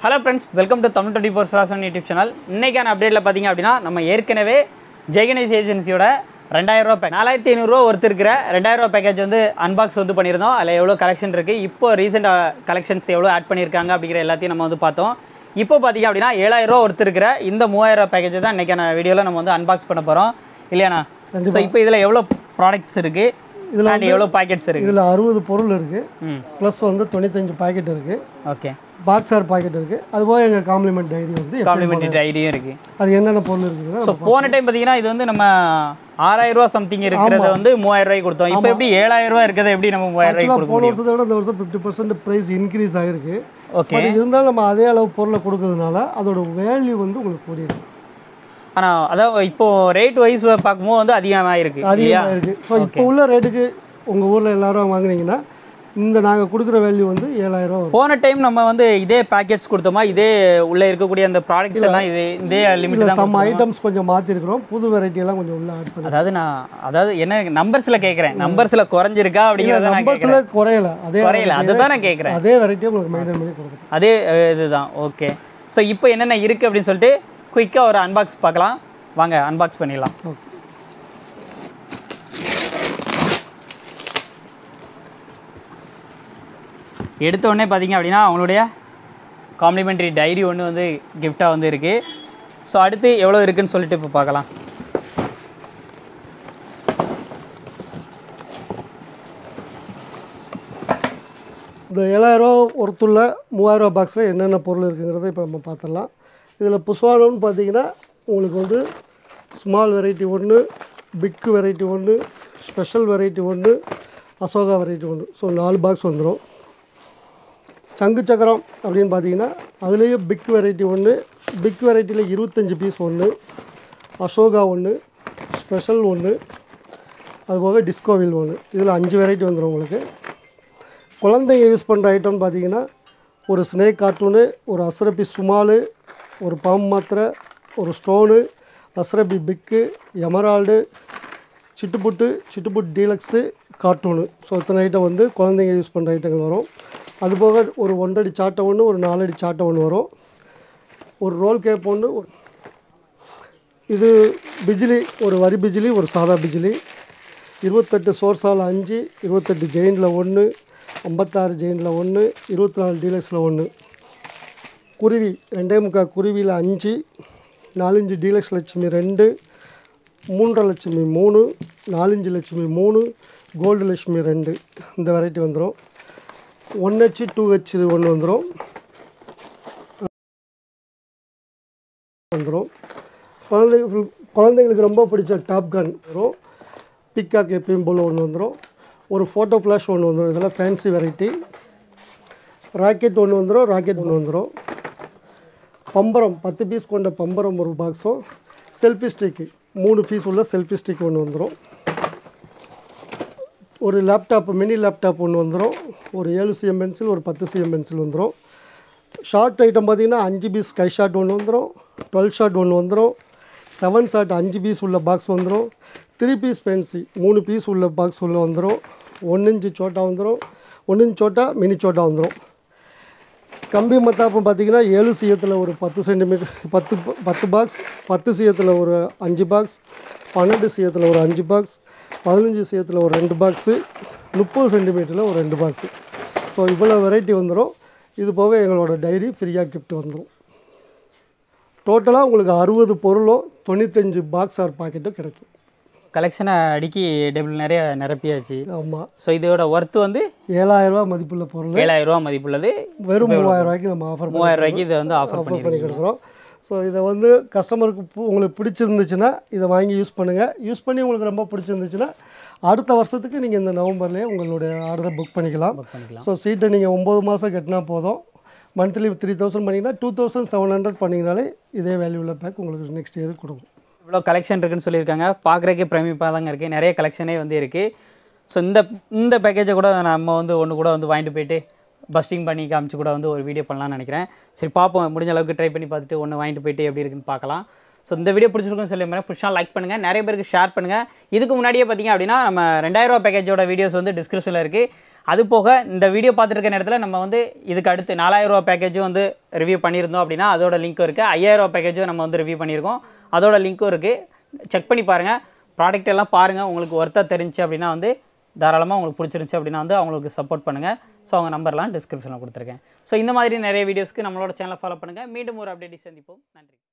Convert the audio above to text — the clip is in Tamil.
Hello friends, welcome to Tamil 24 Solasan YouTube channel. இன்னைக்கான அப்டேட்ல பாத்தீங்க அப்படினா நம்ம ஏற்கனவே ஜெகனேஷ் ஏஜென்சியோட 2000 ரூபாய் 4500 ரூபாய் worth இருக்கிற 2000 ரூபாய் பேக்கேஜ் வந்து அன்பாக்ஸ் வந்து பண்ணிருந்தோம். அதுல எவ்வளவு கலெக்ஷன் இருக்கு, இப்போ ரீசன்ட் கலெக்ஷன்ஸ் எவ்வளவு ஆட் பண்ணிருக்காங்க அப்படிங்கற எல்லாத்தையும் நம்ம வந்து பார்த்தோம். இப்போ பாத்தீங்க அப்படினா 7000 ரூபாய் worth இருக்கிற இந்த 3000 ரூபாய் பேக்கேஜ் தான் இன்னைக்கான வீடியோல நம்ம வந்து அன்பாக்ஸ் பண்ண போறோம். இல்லையானா? சோ இப்போ இதுல எவ்வளவு ப்ராடக்ட்ஸ் இருக்கு? இதுல எவ்வளவு பாக்கெட்ஸ் இருக்கு? இதுல 60 பொருள் இருக்கு. ப்ளஸ் வந்து 95 பாக்கெட் இருக்கு. ஓகே. பாக்ஸர் பாக்கெட் இருக்கு. அதுபோல எங்க காம்ப்ளிமென்ட் டைரி வந்து காம்ப்ளிமென்ட் டைரியும் இருக்கு. அது என்னென்ன பொருள் இருக்குங்க? சோ போன டைம் பாத்தீங்கன்னா இது வந்து நம்ம 6000 ரூபாய் சம்திங் இருக்குறத வந்து 3000 ரூபாய்க்கு கொடுத்தோம். இப்போ எப்படி 7000 ரூபாய் இருக்கதை எப்படி நம்ம 3000 ரூபாய்க்கு கொடுக்க முடியும்? போன வருஷத்தை விட இந்த வருஷம் 50% பிரைஸ் இன்க்ரீஸ் ஆயிருக்கு. ஓகே. பட் இருந்தாலும் நம்ம அதே அளவு பொருளை கொடுக்கிறதுனால அதோட வேல்யூ வந்து உங்களுக்கு கூடியிருக்கு. ஆனா அதாவது இப்போ ரேட் வைஸ் பார்க்கும்போது வந்து அதிகமா இருக்கு. அதிகமா இருக்கு. சோ இப்போ உள்ள ரேட்டுக்கு உங்க ஊர்ல எல்லாரும் வாங்குனீங்கன்னா இந்த நாங்க கொடுக்குற வேல்யூ வந்து 7000 ரூபாய். போன டைம் நம்ம வந்து இதே பேக்கெட்ஸ் கொடுத்தோமா, இதே உள்ள இருக்கக்கூடிய அந்த ப்ராடக்ட்ஸ் எல்லாம் இதே லிமிட் தான். சம் ஐட்டம்ஸ் கொஞ்சம் மாத்தி இருக்கோம். புது வெரைட்டி எல்லாம் கொஞ்சம் உள்ள ஆட் பண்ணி. அதாவது என்ன நம்பர்ஸ்ல கேக்குறேன், நம்பர்ஸ்ல குறைஞ்சிருக்கா அப்படிங்கறத நான் கேக்குறேன். நம்பர்ஸ்ல குறையல. அதுதான் நான் கேக்குறேன். அதே வெரைட்டி உங்களுக்கு மெயின்டைன் பண்ணி கொடுக்குறோம். அதே இதுதான். ஓகே. சோ இப்போ என்னென்ன இருக்கு அப்படின்னு சொல்லிட்டு குயிக்கா ஒரு அன்பாக்ஸ் பார்க்கலாம். வாங்க அன்பாக்ஸ் பண்ணிடலாம். ஓகே. எடுத்த உடனே பார்த்தீங்க அப்படின்னா அவங்களுடைய காம்ப்ளிமெண்ட்ரி டைரி ஒன்று வந்து கிஃப்டாக வந்து இருக்குது. ஸோ அடுத்து எவ்வளோ இருக்குதுன்னு சொல்லிட்டு இப்போ பார்க்கலாம். இந்த 7000 ரூபா ஒருத்துள்ள 3000 ரூபா பாக்ஸில் என்னென்ன பொருள் இருக்குங்கிறத இப்போ நம்ம பார்த்துடலாம். இதில் புஷ்வானம்னு பார்த்தீங்கன்னா உங்களுக்கு வந்து ஸ்மால் வெரைட்டி ஒன்று, பிக் வெரைட்டி ஒன்று, ஸ்பெஷல் வெரைட்டி ஒன்று, அசோகா வெரைட்டி ஒன்று. ஸோ 4 பாக்ஸ் வந்துடும். சங்கு சக்கரம் அப்படின்னு பார்த்தீங்கன்னா அதுலேயே பிக் வெரைட்டி ஒன்று, பிக் வெரைட்டியில் 25 பீஸ் ஒன்று, அசோகா ஒன்று, ஸ்பெஷல் ஒன்று, அதுபோக டிஸ்கோவில் ஒன்று. இதில் 5 வெரைட்டி வந்துடும் உங்களுக்கு. குழந்தைங்க யூஸ் பண்ணுற ஐட்டம்னு பார்த்தீங்கன்னா ஒரு ஸ்னேக் கார்ட்டூனு, ஒரு அஸ்ரபி சுமாலு, ஒரு பாம் மாத்திரை, ஒரு ஸ்டோனு, அஸ்ரபி பிக்கு, எமரால்டு, சிட்டுப்புட் டீலக்ஸு, கார்ட்டூனு. ஸோ இத்தனை ஐட்டம் வந்து குழந்தைங்க யூஸ் பண்ணுற ஐட்டங்கள் வரும். அதுபோக ஒரு 1 அடி சாட்டை ஒன்று, ஒரு 4 அடி சாட்டை ஒன்று வரும். ஒரு ரோல் கேப் ஒன்று. இது பிஜிலி, ஒரு வரி பிஜிலி, ஒரு சாதா பிஜிலி. 28 சோர்ஸால் 5, 28 ஜெயினில் 1, 56 ஜெயினில் 1, 24 டீலக்ஸில் 1. குருவி 2.25 குருவியில் 5, 4 inch deluxe Lakshmi 2, 3.5 Lakshmi 3, 4 inch Lakshmi 3, gold Lakshmi 2. இந்த வெரைட்டி வந்துடும். 1H 2H ஒன்று வந்துடும். குழந்தைங்களுக்கு ரொம்ப பிடிச்ச டாப் கன் வரும். பிக்காக் எப்பயும் போல் ஒன்று வந்துடும். ஒரு ஃபோட்டோ ஃப்ளாஷ் ஒன்று வந்துடும். இதெல்லாம் ஃபேன்சி வெரைட்டி. ராக்கெட் ஒன்று வந்துடும். ராக்கெட் ஒன்று வந்துடும். பம்பரம் 10 பீஸ் கொண்ட பம்பரம் ஒரு பாக்ஸும், செல்ஃபி ஸ்டிக்கு 3 பீஸ் உள்ள செல்ஃபி ஸ்டிக் ஒன்று வந்துடும். ஒரு லேப்டாப், மினி லேப்டாப் ஒன்று வந்துடும். ஒரு 7 cm பென்சில், ஒரு 10 cm பென்சில் வந்துடும். ஷார்ட் ஐட்டம் பார்த்திங்கன்னா 5 பீஸ் ஸ்கை ஷாட் ஒன்று வந்துடும். 12 ஷாட் ஒன்று வந்துடும். 7 ஷாட் 5 பீஸ் உள்ள பாக்ஸ் வந்துடும். 3 பீஸ் பென்சி 3 பீஸ் உள்ள பாக்ஸ் உள்ள வந்துடும். 1 இன்ச்சு சோட்டா வந்துடும். 1 இன்ச் சோட்டா, மினி சோட்டா வந்துடும். கம்பி மத்தாப்பு பார்த்திங்கன்னா 7 சியத்தில் ஒரு 10 சென்டிமீட்டர் 10 பாக்ஸ், 10 சியத்தில் ஒரு 5 பாக்ஸ், 12 சியத்தில் ஒரு 5 பாக்ஸ், 15 சியத்தில் ஒரு 2 பாக்ஸு, 30 சென்டிமீட்டரில் ஒரு 2 பாக்ஸு. ஸோ இவ்வளோ வெரைட்டி வந்துடும். இது போக எங்களோட டைரி ஃப்ரீயாக கிஃப்ட் வந்துடும். டோட்டலாக உங்களுக்கு 60 பொருளும் 95 பாக்ஸ் ஆர் பாக்கெட்டும் கிடைக்கும். கலெக்ஷனை அடிக்கி டேபிள் நிறைய நிரப்பியாச்சு. ஆமாம். ஸோ இதோட ஒர்த்து வந்து 7000 ரூபா மதிப்புள்ள பொருள். 7000 ரூபா மதிப்புள்ளது. வெறும் 3000 ரூபாய்க்கு நம்ம 3000 ரூபாய்க்கு இதை வந்து ஆஃபர் பண்ணி கொடுக்குறோம். ஸோ இதை வந்து கஸ்டமருக்கு உங்களுக்கு பிடிச்சிருந்துச்சுன்னா இதை வாங்கி யூஸ் பண்ணுங்கள். யூஸ் பண்ணி உங்களுக்கு ரொம்ப பிடிச்சிருந்துச்சுன்னா அடுத்த வருஷத்துக்கு நீங்கள் இந்த நவம்பர்லேயே உங்களுடைய ஆர்டரை புக் பண்ணிக்கலாம். ஸோ சீட்டை நீங்கள் 9 மாதம் கட்டினா போதும். மந்த்லி 3000 பண்ணிங்கன்னா 2700 பண்ணிங்கனாலே இதே வேல்யூவில் பேக் உங்களுக்கு நெக்ஸ்ட் இயருக்கு கொடுக்கும். இவ்வளோ கலெக்ஷன் இருக்குன்னு சொல்லியிருக்காங்க. பார்க்குறதுக்கே பிரமிப்பாக தாங்க இருக்குது. நிறைய கலெக்ஷனே வந்து இருக்குது. ஸோ இந்த பேக்கேஜை கூட நம்ம வந்து ஒன்று கூட வந்து வாங்கிட்டு போயிட்டு பஸ்டிங் பண்ணி காமிச்சு கூட வந்து ஒரு வீடியோ பண்ணலாம்னு நினைக்கிறேன். சரி பார்ப்போம், முடிஞ்ச அளவுக்கு ட்ரை பண்ணி பார்த்துட்டு ஒன்று வாங்கிட்டு போயிட்டு எப்படி இருக்குன்னு பார்க்கலாம். ஸோ இந்த வீடியோ பிடிச்சிருக்குன்னு சொல்லி மாதிரி பிடிச்சா லைக் பண்ணுங்கள், நிறைய பேருக்கு ஷேர் பண்ணுங்கள். இதுக்கு முன்னாடியே பார்த்தீங்க அப்படின்னா நம்ம 2000 ரூபா பேக்கேஜோட வீடியோஸ் வந்து டிஸ்கிரிப்ஷனில் இருக்குது. அது போக இந்த வீடியோ பார்த்துருக்க நேரத்தில் நம்ம வந்து இதுக்கு அடுத்து 4000 ரூபா பேக்கேஜும் வந்து ரிவ்யூ பண்ணியிருந்தோம் அப்படின்னா அதோட லிங்க்கும் இருக்குது. 5000 ரூபா பேக்கேஜும் நம்ம வந்து ரிவ்யூ பண்ணியிருக்கோம், அதோட லிங்க்கும் இருக்குது. செக் பண்ணி பாருங்கள், ப்ராடக்ட் எல்லாம் பாருங்கள். உங்களுக்கு ஒர்த்தாக தெரிஞ்சு அப்படின்னா வந்து தாராளமாக உங்களுக்கு பிடிச்சிருந்துச்சி அப்படின்னா வந்து அவங்களுக்கு சப்போர்ட் பண்ணுங்கள். ஸோ அவங்க நம்பர்லாம் டிஸ்கிரிப்ஷனில் கொடுத்துருக்கேன். ஸோ இந்த மாதிரி நிறைய வீடியோஸ்க்கு நம்மளோட சேனலை ஃபாலோ பண்ணுங்கள். மீண்டும் ஒரு அப்டேட் சந்திப்போம். நன்றி.